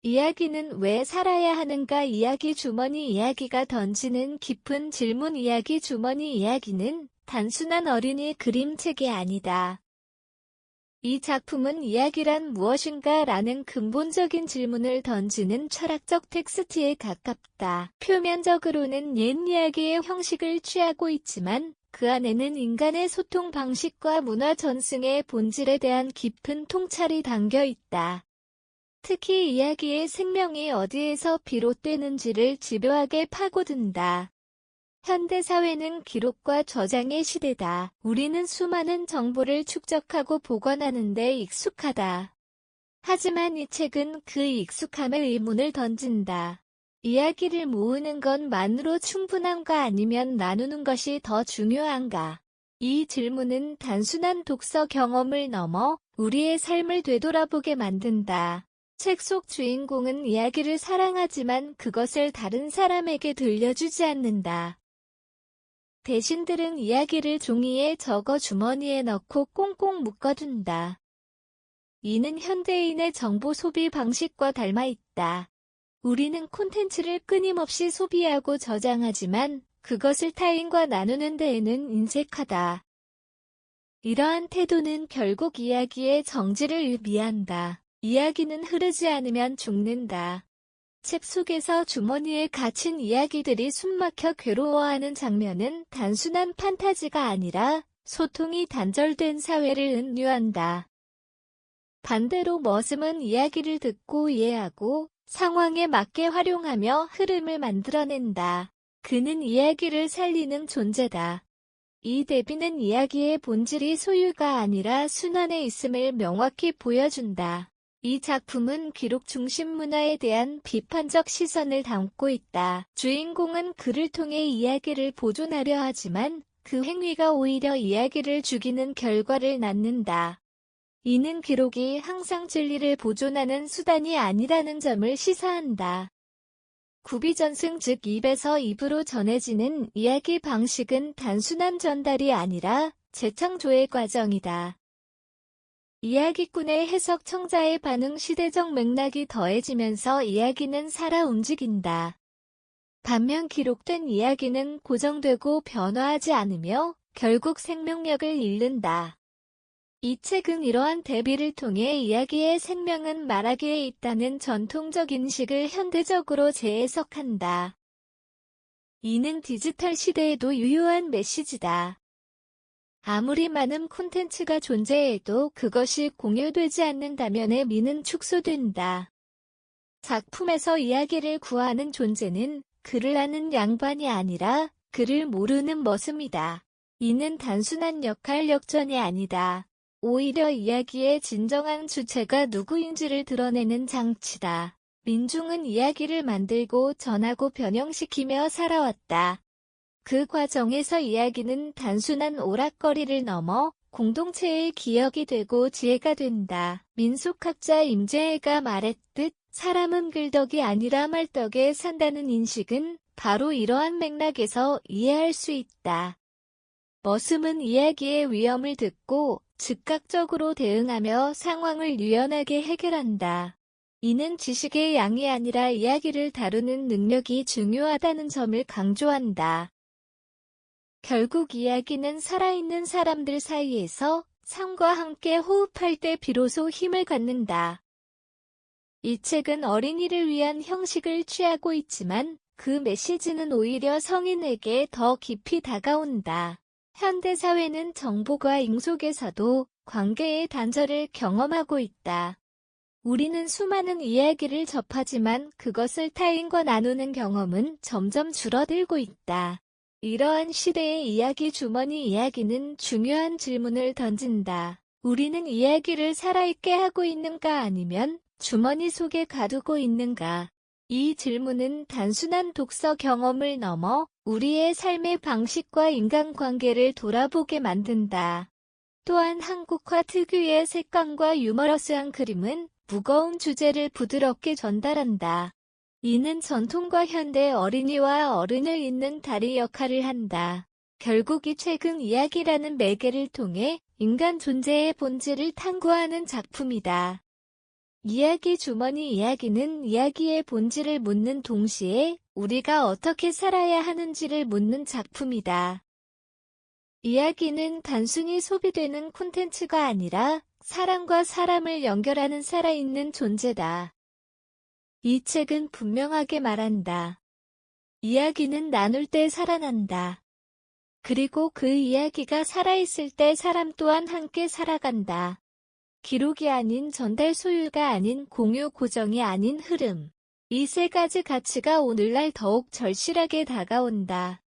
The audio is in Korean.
이야기는 왜 살아야 하는가? 이야기 주머니 이야기가 던지는 깊은 질문. 이야기 주머니 이야기는 단순한 어린이 그림책이 아니다. 이 작품은 이야기란 무엇인가? 라는 근본적인 질문을 던지는 철학적 텍스트에 가깝다. 표면적으로는 옛 이야기의 형식을 취하고 있지만 그 안에는 인간의 소통 방식과 문화 전승의 본질에 대한 깊은 통찰이 담겨 있다. 특히 이야기의 생명이 어디에서 비롯되는지를 집요하게 파고든다. 현대사회는 기록과 저장의 시대다. 우리는 수많은 정보를 축적하고 보관하는 데 익숙하다. 하지만 이 책은 그 익숙함에 의문을 던진다. 이야기를 모으는 것만으로 충분한가? 아니면 나누는 것이 더 중요한가? 이 질문은 단순한 독서 경험을 넘어 우리의 삶을 되돌아보게 만든다. 책 속 주인공은 이야기를 사랑하지만 그것을 다른 사람에게 들려주지 않는다. 대신 들은 이야기를 종이에 적어 주머니에 넣고 꽁꽁 묶어둔다. 이는 현대인의 정보 소비 방식과 닮아 있다. 우리는 콘텐츠를 끊임없이 소비하고 저장하지만 그것을 타인과 나누는 데에는 인색하다. 이러한 태도는 결국 이야기의 정지를 의미한다. 이야기는 흐르지 않으면 죽는다. 책 속에서 주머니에 갇힌 이야기들이 숨막혀 괴로워하는 장면은 단순한 판타지가 아니라 소통이 단절된 사회를 은유한다. 반대로 머슴은 이야기를 듣고 이해하고 상황에 맞게 활용하며 흐름을 만들어낸다. 그는 이야기를 살리는 존재다. 이 대비는 이야기의 본질이 소유가 아니라 순환에 있음을 명확히 보여준다. 이 작품은 기록 중심 문화에 대한 비판적 시선을 담고 있다. 주인공은 글을 통해 이야기를 보존하려 하지만 그 행위가 오히려 이야기를 죽이는 결과를 낳는다. 이는 기록이 항상 진리를 보존하는 수단이 아니라는 점을 시사한다. 구비전승 즉 입에서 입으로 전해지는 이야기 방식은 단순한 전달이 아니라 재창조의 과정이다. 이야기꾼의 해석 청자의 반응 시대적 맥락이 더해지면서 이야기는 살아 움직인다. 반면 기록된 이야기는 고정되고 변화하지 않으며 결국 생명력을 잃는다. 이 책은 이러한 대비를 통해 이야기의 생명은 말하기에 있다는 전통적 인식을 현대적으로 재해석한다. 이는 디지털 시대에도 유효한 메시지다. 아무리 많은 콘텐츠가 존재해도 그것이 공유되지 않는다면 의미는 축소된다. 작품에서 이야기를 구하는 존재는 글을 아는 양반이 아니라 글을 모르는 머슴이다. 이는 단순한 역할 역전이 아니다. 오히려 이야기의 진정한 주체가 누구인지를 드러내는 장치다. 민중은 이야기를 만들고 전하고 변형시키며 살아왔다. 그 과정에서 이야기는 단순한 오락거리를 넘어 공동체의 기억이 되고 지혜가 된다. 민속학자 임재해가 말했듯 사람은 글덕이 아니라 말덕에 산다는 인식은 바로 이러한 맥락에서 이해할 수 있다. 머슴은 이야기의 위험을 듣고 즉각적으로 대응하며 상황을 유연하게 해결한다. 이는 지식의 양이 아니라 이야기를 다루는 능력이 중요하다는 점을 강조한다. 결국 이야기는 살아있는 사람들 사이에서 삶과 함께 호흡할 때 비로소 힘을 갖는다. 이 책은 어린이를 위한 형식을 취하고 있지만 그 메시지는 오히려 성인에게 더 깊이 다가온다. 현대사회는 정보과 잉속에서도 관계의 단절을 경험하고 있다. 우리는 수많은 이야기를 접하지만 그것을 타인과 나누는 경험은 점점 줄어들고 있다. 이러한 시대의 이야기 주머니 이야기는 중요한 질문을 던진다. 우리는 이야기를 살아있게 하고 있는가 아니면 주머니 속에 가두고 있는가? 이 질문은 단순한 독서 경험을 넘어 우리의 삶의 방식과 인간관계를 돌아보게 만든다. 또한 한국화 특유의 색감과 유머러스한 그림은 무거운 주제를 부드럽게 전달한다. 이는 전통과 현대 어린이와 어른을 잇는 다리 역할을 한다. 결국 이 책은 이야기라는 매개를 통해 인간 존재의 본질을 탐구하는 작품이다. 이야기 주머니 이야기는 이야기의 본질을 묻는 동시에 우리가 어떻게 살아야 하는지를 묻는 작품이다. 이야기는 단순히 소비되는 콘텐츠가 아니라 사람과 사람을 연결하는 살아있는 존재다. 이 책은 분명하게 말한다. 이야기는 나눌 때 살아난다. 그리고 그 이야기가 살아있을 때 사람 또한 함께 살아간다. 기록이 아닌 전달, 소유가 아닌 공유, 고정이 아닌 흐름. 이 세 가지 가치가 오늘날 더욱 절실하게 다가온다.